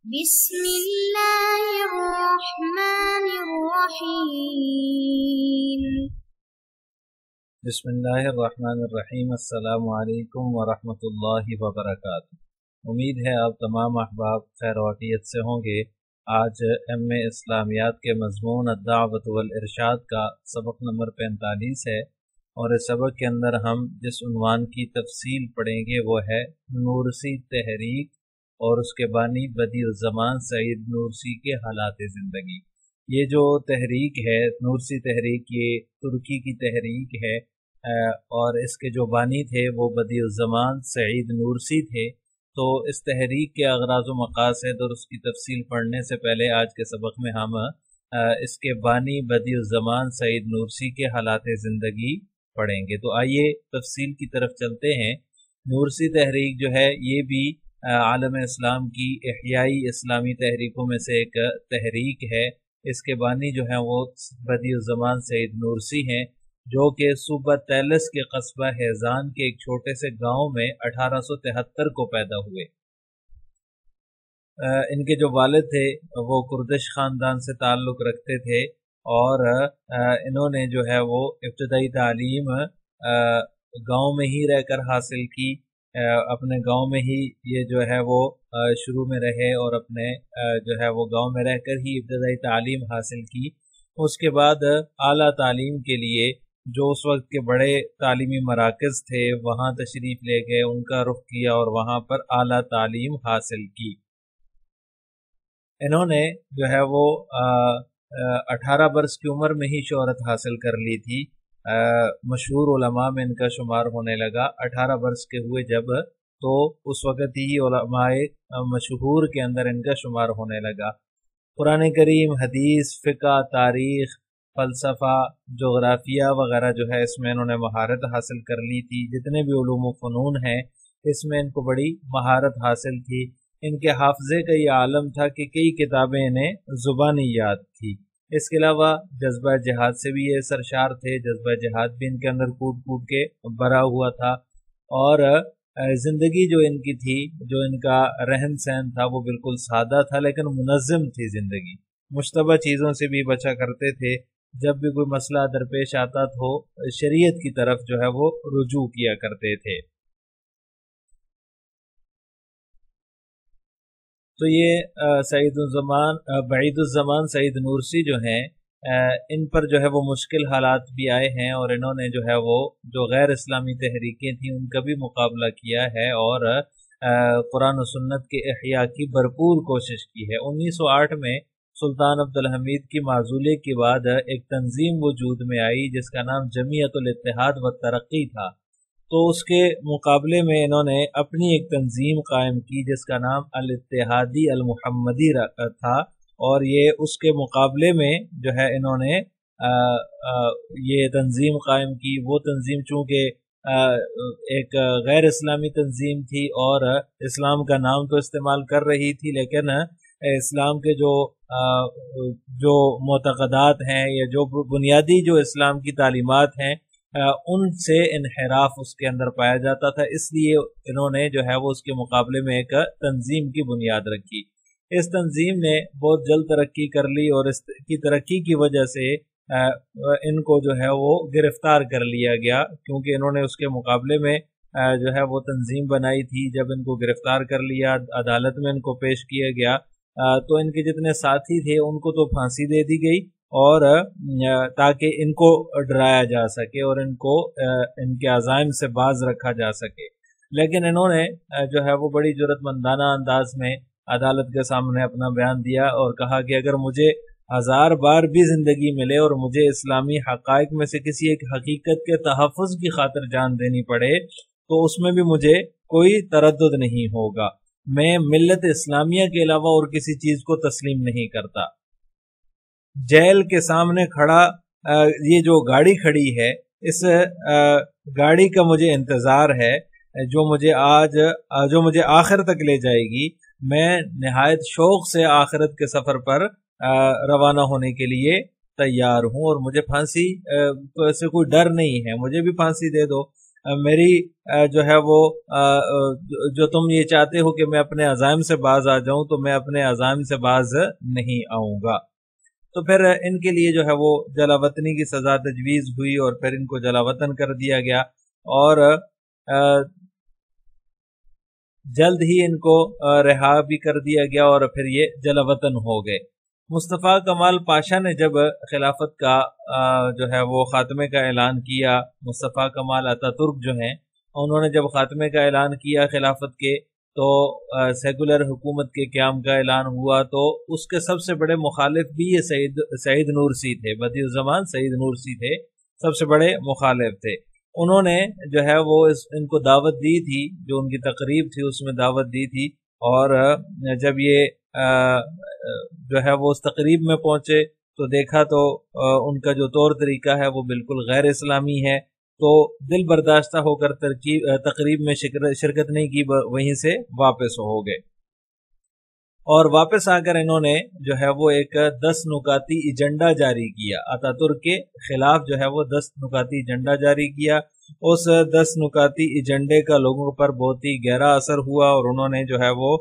بسم اللہ الرحمن الرحیم۔ بسم اللہ الرحمن الرحیم۔ السلام علیکم ورحمۃ اللہ وبرکاتہ۔ امید ہے آپ تمام احباب خیر و عافیت سے ہوں گے۔ آج ایم اے اسلامیات کے مضمون الدعوۃ والارشاد کا سبق نمبر 45 ہے، اور اس سبق کے اندر ہم جس عنوان کی تفصیل پڑھیں گے وہ ہے نورسی تحریک اور اس کے بانی بدیع الزمان سعید نورسی کے حالات زندگی۔ یہ جو تحریک ہے نورسی تحریک، یہ ترکی کی تحریک ہے، اور اس کے جو بانی تھے وہ بدیع الزمان سعید نورسی تھے۔ تو اس تحریک کے اغراض و مقاصد اور اس کی تفصیل پڑھنے سے پہلے آج کے سبق میں ہم اس کے بانی بدیع الزمان سعید نورسی کے حالات زندگی پڑھیں گے۔ تو آئیے تفصیل کی طرف چلتے ہیں۔ نورسی تحریک جو ہے یہ بھی عالم اسلام کی احیائی اسلامی تحریکوں میں سے ایک تحریک ہے۔ اس کے بانی جو ہیں وہ بدیع الزمان سعید نورسی ہیں، جو کہ صوبہ طیلس کے قصبہ حیزان کے ایک چھوٹے سے گاؤں میں 1873 کو پیدا ہوئے۔ ان کے جو والد تھے وہ کردش خاندان سے تعلق رکھتے تھے، اور انہوں نے جو ہے وہ ابتدائی تعلیم گاؤں میں ہی رہ کر حاصل کی۔ اپنے گاؤں میں ہی یہ جو ہے وہ شروع میں رہے اور اپنے جو ہے وہ گاؤں میں رہ کر ہی ابتدائی تعلیم حاصل کی۔ اس کے بعد اعلیٰ تعلیم کے لیے جو اس وقت کے بڑے تعلیمی مراکز تھے وہاں تشریف لے گئے، ان کا رخ کیا اور وہاں پر اعلیٰ تعلیم حاصل کی۔ انہوں نے جو ہے وہ 18 برس کی عمر میں ہی شہرت حاصل کر لی تھی۔ مشہور علماء میں ان کا شمار ہونے لگا 18 برس کے ہوئے جب، تو اس وقت ہی علماء مشہور کے اندر ان کا شمار ہونے لگا۔ قرآن کریم، حدیث، فقہ، تاریخ، فلسفہ، جغرافیہ وغیرہ جو ہے اس میں انہوں نے مہارت حاصل کر لی تھی۔ جتنے بھی علوم و فنون ہیں اس میں ان کو بڑی مہارت حاصل تھی۔ ان کے حافظے کا یہ عالم تھا کہ کئی کتابیں انہیں زبانی یاد تھی۔ اس کے علاوہ جذبہ جہاد سے بھی یہ سرشار تھے، جذبہ جہاد بھی ان کے اندر کوٹ کوٹ کے بھرا ہوا تھا، اور زندگی جو ان کی تھی، جو ان کا رہن سہن تھا وہ بالکل سادہ تھا لیکن منظم تھی۔ زندگی مشتبہ چیزوں سے بھی بچا کرتے تھے۔ جب بھی کوئی مسئلہ درپیش آتا تو شریعت کی طرف جو ہے وہ رجوع کیا کرتے تھے۔ تو یہ سعید الزمان بعید الزمان سعید نورسی جو ہیں، ان پر جو ہے وہ مشکل حالات بھی آئے ہیں، اور انہوں نے جو ہے وہ جو غیر اسلامی تحریکیں تھیں ان کا بھی مقابلہ کیا ہے، اور قرآن و سنت کے احیاء کی بھرپور کوشش کی ہے۔ 1908 میں سلطان عبدالحمید کی معزولے کے بعد ایک تنظیم وجود میں آئی جس کا نام جمعیت الاتحاد و ترقی تھا۔ تو اس کے مقابلے میں انہوں نے اپنی ایک تنظیم قائم کی جس کا نام الاتحادی المحمدی تھا، اور یہ اس کے مقابلے میں جو ہے انہوں نے یہ تنظیم قائم کی۔ وہ تنظیم چونکہ ایک غیر اسلامی تنظیم تھی اور اسلام کا نام تو استعمال کر رہی تھی، لیکن اسلام کے جو معتقدات ہیں یا جو بنیادی جو اسلام کی تعلیمات ہیں ان سے انحراف اس کے اندر پایا جاتا تھا، اس لیے انہوں نے جو ہے وہ اس کے مقابلے میں ایک تنظیم کی بنیاد رکھی۔ اس تنظیم نے بہت جلد ترقی کر لی، اور اس کی ترقی کی وجہ سے ان کو جو ہے وہ گرفتار کر لیا گیا، کیونکہ انہوں نے اس کے مقابلے میں جو ہے وہ تنظیم بنائی تھی۔ جب ان کو گرفتار کر لیا، عدالت میں ان کو پیش کیا گیا، تو ان کے جتنے ساتھی تھے ان کو تو پھانسی دے دی گئی، اور تاکہ ان کو ڈرایا جا سکے اور ان کو ان کے عزائم سے باز رکھا جا سکے۔ لیکن انہوں نے جو ہے وہ بڑی جرأت مندانہ انداز میں عدالت کے سامنے اپنا بیان دیا اور کہا کہ اگر مجھے 1000 بار بھی زندگی ملے اور مجھے اسلامی حقائق میں سے کسی ایک حقیقت کے تحفظ کی خاطر جان دینی پڑے تو اس میں بھی مجھے کوئی تردد نہیں ہوگا۔ میں ملت اسلامیہ کے علاوہ اور کسی چیز کو تسلیم نہیں کرتا۔ جیل کے سامنے کھڑا یہ جو گاڑی کھڑی ہے، اس گاڑی کا مجھے انتظار ہے جو مجھے آخر تک لے جائے گی۔ میں نہایت شوق سے آخرت کے سفر پر روانہ ہونے کے لیے تیار ہوں، اور مجھے پھانسی سے کوئی ڈر نہیں ہے، مجھے بھی پھانسی دے دو۔ میری جو ہے وہ جو تم یہ چاہتے ہو کہ میں اپنے عزائم سے باز آ جاؤں تو میں اپنے عزائم سے باز نہیں آؤں گا۔ تو پھر ان کے لیے جو ہے وہ جلا وطنی کی سزا تجویز ہوئی اور پھر ان کو جلا وطن کر دیا گیا، اور جلد ہی ان کو رہا بھی کر دیا گیا اور پھر یہ جلا وطن ہو گئے۔ مصطفیٰ کمال پاشا نے جب خلافت کا جو ہے وہ خاتمے کا اعلان کیا، مصطفیٰ کمال اتا ترک جو ہیں انہوں نے جب خاتمے کا اعلان کیا خلافت کے، تو سیکولر حکومت کے قیام کا اعلان ہوا، تو اس کے سب سے بڑے مخالف بھی یہ سعید نورسی تھے، بدیع الزمان سعید نورسی تھے، سب سے بڑے مخالف تھے۔ انہوں نے جو ہے وہ ان کو دعوت دی تھی، جو ان کی تقریب تھی اس میں دعوت دی تھی، اور جب یہ جو ہے وہ اس تقریب میں پہنچے تو دیکھا تو ان کا جو طور طریقہ ہے وہ بالکل غیر اسلامی ہے، تو دل برداشتہ ہو کر تقریب میں شرکت نہیں کی، وہیں سے واپس ہو گئے، اور واپس آ کر انہوں نے جو ہے وہ ایک 10 نکاتی ایجنڈا جاری کیا، اتا ترک کے خلاف جو ہے وہ 10 نکاتی ایجنڈا جاری کیا۔ اس 10 نکاتی ایجنڈے کا لوگوں پر بہت ہی گہرا اثر ہوا، اور انہوں نے جو ہے وہ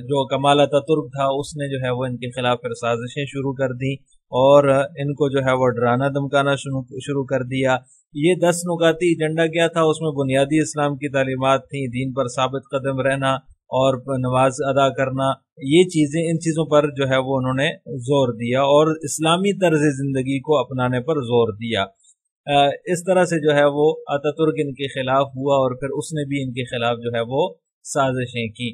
جو کمال اتا ترک تھا اس نے جو ہے وہ ان کے خلاف پھر سازشیں شروع کر دی، اور ان کو جو ہے وہ ڈرانا دھمکانا شروع کر دیا۔ یہ 10 نکاتی ایجنڈا کیا تھا؟ اس میں بنیادی اسلام کی تعلیمات تھیں، دین پر ثابت قدم رہنا اور نماز ادا کرنا، یہ چیزیں، ان چیزوں پر جو ہے وہ انہوں نے زور دیا، اور اسلامی طرز زندگی کو اپنانے پر زور دیا۔ اس طرح سے جو ہے وہ اتا ترک ان کے خلاف ہوا، اور پھر اس نے بھی ان کے خلاف جو ہے وہ سازشیں کی۔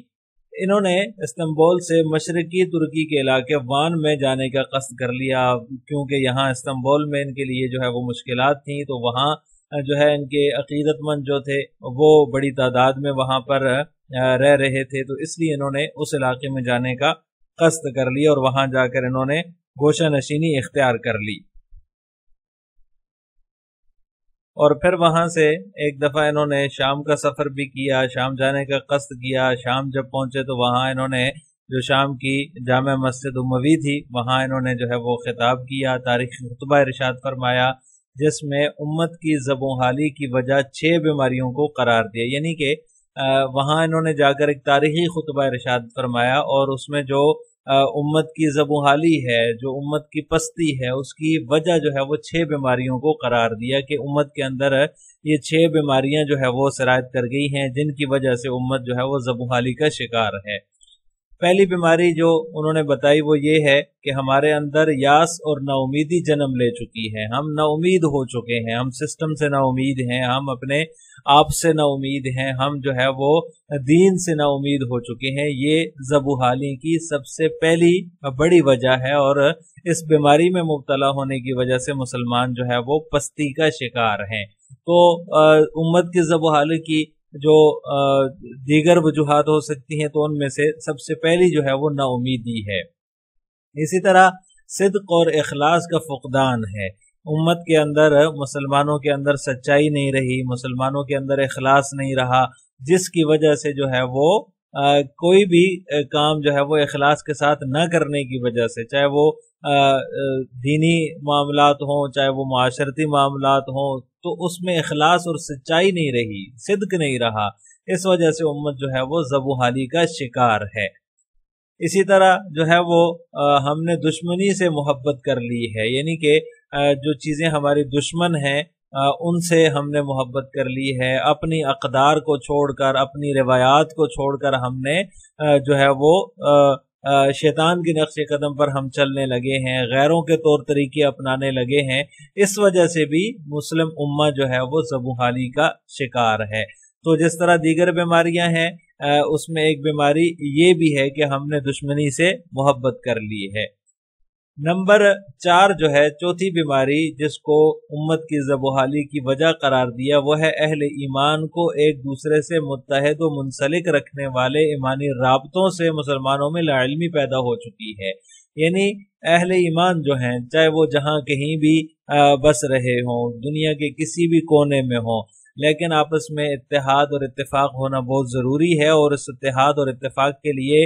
انہوں نے استنبول سے مشرقی ترکی کے علاقے وان میں جانے کا قصد کر لیا، کیونکہ یہاں استنبول میں ان کے لیے جو ہے وہ مشکلات تھیں، تو وہاں جو ہے ان کے عقیدت مند جو تھے وہ بڑی تعداد میں وہاں پر رہ رہے تھے، تو اس لیے انہوں نے اس علاقے میں جانے کا قصد کر لیا، اور وہاں جا کر انہوں نے گوشہ نشینی اختیار کر لی۔ اور پھر وہاں سے ایک دفعہ انہوں نے شام کا سفر بھی کیا، شام جانے کا قصد کیا۔ شام جب پہنچے تو وہاں انہوں نے جو شام کی جامع مسجد اموی تھی وہاں انہوں نے جو ہے وہ خطاب کیا، تاریخی خطبہ ارشاد فرمایا، جس میں امت کی زبوں حالی کی وجہ 6 بیماریوں کو قرار دیا، یعنی کہ وہاں انہوں نے جا کر ایک تاریخی خطبہ ارشاد فرمایا، اور اس میں جو امت کی زبوں حالی ہے، جو امت کی پستی ہے، اس کی وجہ جو ہے وہ 6 بیماریوں کو قرار دیا کہ امت کے اندر یہ 6 بیماریاں جو ہے وہ سرایت کر گئی ہیں، جن کی وجہ سے امت جو ہے وہ زبوں حالی کا شکار ہے۔ پہلی بیماری جو انہوں نے بتائی وہ یہ ہے کہ ہمارے اندر یاس اور نا امیدی جنم لے چکی ہے، ہم نا امید ہو چکے ہیں، ہم سسٹم سے نا امید ہیں، ہم اپنے آپ سے نا امید ہیں، ہم جو ہے وہ دین سے نا امید ہو چکے ہیں۔ یہ زبوحالی کی سب سے پہلی بڑی وجہ ہے، اور اس بیماری میں مبتلا ہونے کی وجہ سے مسلمان جو ہے وہ پستی کا شکار ہیں۔ تو امت کی زبوحالی کی جو دیگر وجوہات ہو سکتی ہیں، تو ان میں سے سب سے پہلی جو ہے وہ نا امیدی ہے۔ اسی طرح صدق اور اخلاص کا فقدان ہے، امت کے اندر، مسلمانوں کے اندر سچائی نہیں رہی، مسلمانوں کے اندر اخلاص نہیں رہا، جس کی وجہ سے جو ہے وہ کوئی بھی کام جو ہے وہ اخلاص کے ساتھ نہ کرنے کی وجہ سے، چاہے وہ دینی معاملات ہوں، چاہے وہ معاشرتی معاملات ہوں، تو اس میں اخلاص اور سچائی نہیں رہی، صدق نہیں رہا، اس وجہ سے امت جو ہے وہ زبوحالی کا شکار ہے۔ اسی طرح جو ہے وہ ہم نے دشمنی سے محبت کر لی ہے، یعنی کہ جو چیزیں ہماری دشمن ہیں ان سے ہم نے محبت کر لی ہے، اپنی اقدار کو چھوڑ کر، اپنی روایات کو چھوڑ کر ہم نے جو ہے وہ شیطان کے نقش قدم پر ہم چلنے لگے ہیں، غیروں کے طور طریقے اپنانے لگے ہیں، اس وجہ سے بھی مسلم امہ جو ہے وہ زبوحالی کا شکار ہے۔ تو جس طرح دیگر بیماریاں ہیں، اس میں ایک بیماری یہ بھی ہے کہ ہم نے دشمنی سے محبت کر لی ہے۔ نمبر 4 جو ہے، چوتھی بیماری جس کو امت کی زبوحالی کی وجہ قرار دیا، وہ ہے اہل ایمان کو ایک دوسرے سے متحد و منسلک رکھنے والے ایمانی رابطوں سے مسلمانوں میں لاعلمی پیدا ہو چکی ہے۔ یعنی اہل ایمان جو ہیں، چاہے وہ جہاں کہیں بھی بس رہے ہوں، دنیا کے کسی بھی کونے میں ہوں، لیکن آپس میں اتحاد اور اتفاق ہونا بہت ضروری ہے، اور اس اتحاد اور اتفاق کے لیے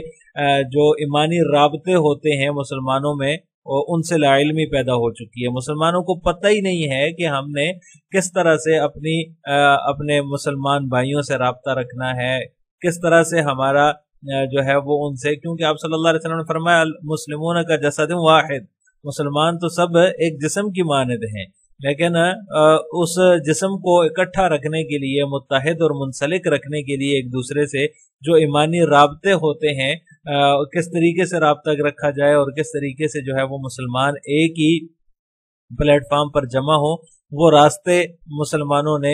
جو ایمانی رابطے ہوتے ہیں مسلمانوں میں، ان سے لا علمی پیدا ہو چکی ہے. مسلمانوں کو پتہ ہی نہیں ہے کہ ہم نے کس طرح سے اپنے مسلمان بھائیوں سے رابطہ رکھنا ہے، کس طرح سے ہمارا جو ہے وہ ان سے، کیونکہ آپ صلی اللہ علیہ وسلم نے فرمایا المسلمون کا جسد واحد، مسلمان تو سب ایک جسم کی مانند ہیں، لیکن اس جسم کو اکٹھا رکھنے کے لیے، متحد اور منسلک رکھنے کے لیے ایک دوسرے سے جو ایمانی رابطے ہوتے ہیں، کس طریقے سے رابطہ رکھا جائے اور کس طریقے سے جو ہے وہ مسلمان ایک ہی پلیٹ فارم پر جمع ہو، وہ راستے مسلمانوں نے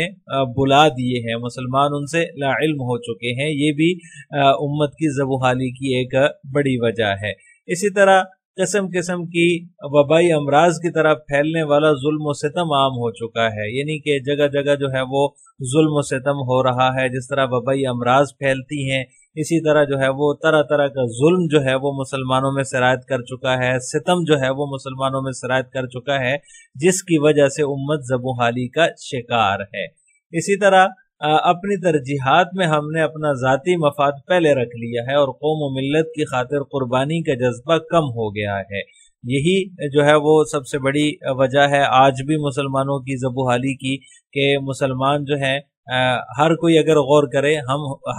بلا دیے ہیں. مسلمان ان سے لا علم ہو چکے ہیں. یہ بھی امت کی زبوحالی کی ایک بڑی وجہ ہے. اسی طرح قسم قسم کی وبائی امراض کی طرح پھیلنے والا ظلم و ستم عام ہو چکا ہے، یعنی کہ جگہ جگہ جو ہے وہ ظلم و ستم ہو رہا ہے. جس طرح وبائی امراض پھیلتی ہیں، اسی طرح جو ہے وہ طرح طرح کا ظلم جو ہے وہ مسلمانوں میں سرایت کر چکا ہے، ستم جو ہے وہ مسلمانوں میں سرایت کر چکا ہے، جس کی وجہ سے امت زبوحالی کا شکار ہے. اسی طرح اپنی ترجیحات میں ہم نے اپنا ذاتی مفاد پہلے رکھ لیا ہے اور قوم و ملت کی خاطر قربانی کا جذبہ کم ہو گیا ہے. یہی جو ہے وہ سب سے بڑی وجہ ہے آج بھی مسلمانوں کی زبوحالی کی، کہ مسلمان جو ہیں ہر کوئی اگر غور کرے،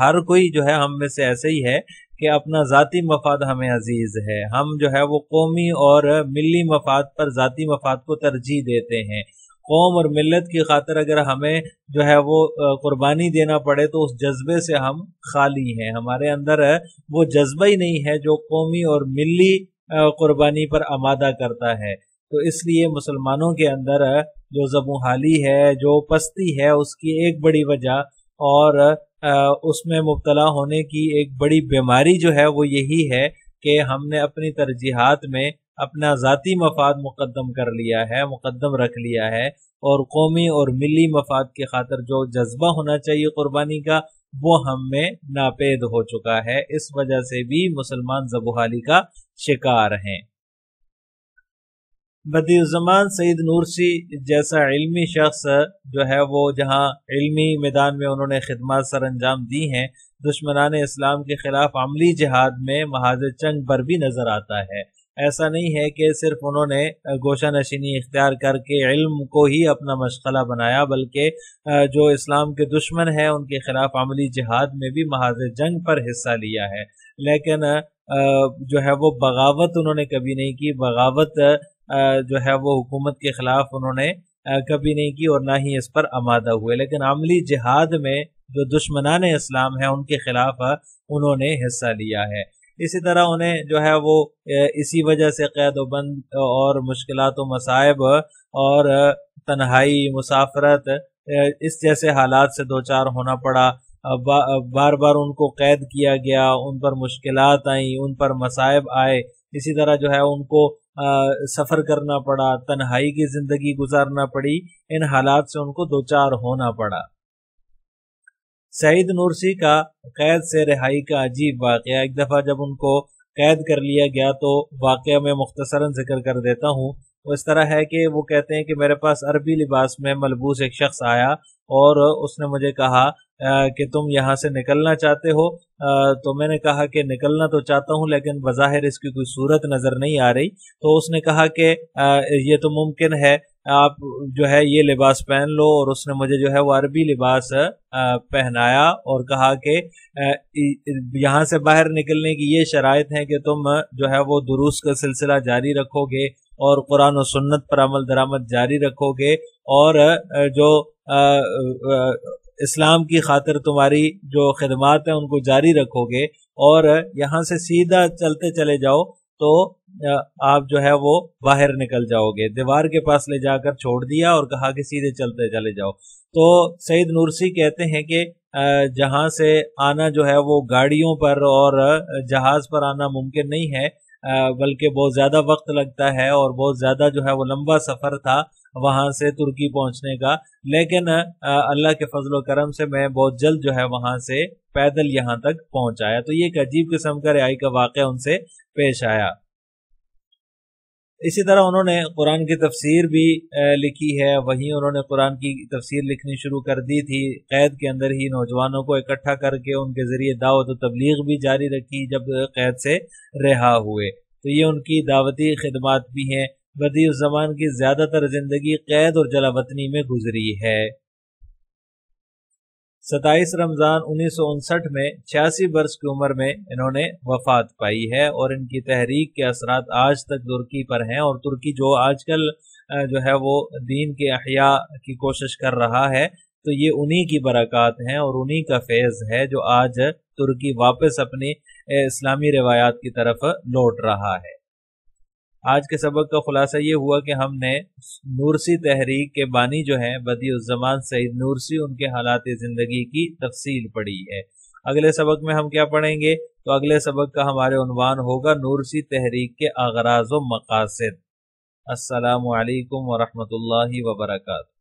ہر کوئی جو ہے ہم میں سے ایسے ہی ہے کہ اپنا ذاتی مفاد ہمیں عزیز ہے. ہم جو ہے وہ قومی اور ملی مفاد پر ذاتی مفاد کو ترجیح دیتے ہیں. قوم اور ملت کی خاطر اگر ہمیں جو ہے وہ قربانی دینا پڑے تو اس جذبے سے ہم خالی ہیں. ہمارے اندر وہ جذبہ ہی نہیں ہے جو قومی اور ملی قربانی پر آمادہ کرتا ہے. تو اس لیے مسلمانوں کے اندر جو زبوحالی ہے، جو پستی ہے، اس کی ایک بڑی وجہ اور اس میں مبتلا ہونے کی ایک بڑی بیماری جو ہے وہ یہی ہے کہ ہم نے اپنی ترجیحات میں اپنا ذاتی مفاد مقدم رکھ لیا ہے، اور قومی اور ملی مفاد کی خاطر جو جذبہ ہونا چاہیے قربانی کا، وہ ہم میں ناپید ہو چکا ہے. اس وجہ سے بھی مسلمان زبوحالی کا شکار ہیں. بدیع الزمان سید نورسی جیسا علمی شخص جو ہے وہ جہاں علمی میدان میں انہوں نے خدمات سر انجام دی ہیں، دشمنان اسلام کے خلاف عملی جہاد میں محاذ چنگ پر بھی نظر آتا ہے. ایسا نہیں ہے کہ صرف انہوں نے گوشہ نشینی اختیار کر کے علم کو ہی اپنا مشغلہ بنایا، بلکہ جو اسلام کے دشمن ہیں ان کے خلاف عملی جہاد میں بھی محاذ جنگ پر حصہ لیا ہے. لیکن جو ہے وہ بغاوت انہوں نے کبھی نہیں کی. بغاوت جو ہے وہ حکومت کے خلاف انہوں نے کبھی نہیں کی اور نہ ہی اس پر آمادہ ہوئے. لیکن عملی جہاد میں جو دشمنان اسلام ہیں ان کے خلاف انہوں نے حصہ لیا ہے. اسی طرح انہیں جو ہے وہ اسی وجہ سے قید و بند اور مشکلات و مصائب اور تنہائی، مسافرت، اس جیسے حالات سے دوچار ہونا پڑا. بار بار ان کو قید کیا گیا، ان پر مشکلات آئیں، ان پر مصائب آئے. اسی طرح جو ہے ان کو سفر کرنا پڑا، تنہائی کی زندگی گزارنا پڑی. ان حالات سے ان کو دوچار ہونا پڑا. سعید نورسی کا قید سے رہائی کا عجیب واقعہ. ایک دفعہ جب ان کو قید کر لیا گیا تو واقعہ میں مختصراً ذکر کر دیتا ہوں. وہ اس طرح ہے کہ وہ کہتے ہیں کہ میرے پاس عربی لباس میں ملبوس ایک شخص آیا اور اس نے مجھے کہا کہ تم یہاں سے نکلنا چاہتے ہو. تو میں نے کہا کہ نکلنا تو چاہتا ہوں لیکن بظاہر اس کی کوئی صورت نظر نہیں آ رہی. تو اس نے کہا کہ یہ تو ممکن ہے، آپ جو ہے یہ لباس پہن لو. اور اس نے مجھے جو ہے وہ عربی لباس پہنایا اور کہا کہ یہاں سے باہر نکلنے کی یہ شرائط ہیں کہ تم جو ہے وہ دروس کا سلسلہ جاری رکھو گے اور قرآن و سنت پر عمل درآمد جاری رکھو گے، اور جو اسلام کی خاطر تمہاری جو خدمات ہیں ان کو جاری رکھو گے، اور یہاں سے سیدھا چلتے چلے جاؤ تو آپ جو ہے وہ باہر نکل جاؤ گے. دیوار کے پاس لے جا کر چھوڑ دیا اور کہا کہ سیدھے چلتے چلے جاؤ. تو سعید نورسی کہتے ہیں کہ جہاں سے آنا جو ہے وہ گاڑیوں پر اور جہاز پر آنا ممکن نہیں ہے، بلکہ بہت زیادہ وقت لگتا ہے اور بہت زیادہ جو ہے وہ لمبا سفر تھا وہاں سے ترکی پہنچنے کا. لیکن اللہ کے فضل و کرم سے میں بہت جلد جو ہے وہاں سے پیدل یہاں تک پہنچ آیا. تو یہ ایک عجیب قسم کا رہائی کا واقعہ ان سے پیش آیا. اسی طرح انہوں نے قرآن کی تفسیر بھی لکھی ہے. وہیں انہوں نے قرآن کی تفسیر لکھنی شروع کر دی تھی. قید کے اندر ہی نوجوانوں کو اکٹھا کر کے ان کے ذریعے دعوت و تبلیغ بھی جاری رکھی جب قید سے رہا ہوئے. تو یہ ان کی دعوتی خدمات بھی ہیں۔ بدیع الزمان کی زیادہ تر زندگی قید اور جلا وطنی میں گزری ہے۔ 27 رمضان 1959 میں 86 برس کی عمر میں انہوں نے وفات پائی ہے، اور ان کی تحریک کے اثرات آج تک ترکی پر ہیں، اور ترکی جو آج کل جو ہے وہ دین کے احیاء کی کوشش کر رہا ہے، تو یہ انہی کی برکات ہیں اور انہی کا فیض ہے جو آج ترکی واپس اپنی اسلامی روایات کی طرف لوٹ رہا ہے۔ آج کے سبق کا خلاصہ یہ ہوا کہ ہم نے نورسی تحریک کے بانی جو ہیں بدیع الزمان سعید نورسی، ان کے حالات زندگی کی تفصیل پڑھی ہے۔ اگلے سبق میں ہم کیا پڑھیں گے؟ تو اگلے سبق کا ہمارے عنوان ہوگا نورسی تحریک کے اغراض و مقاصد۔ السلام علیکم ورحمۃ اللہ وبرکاتہ۔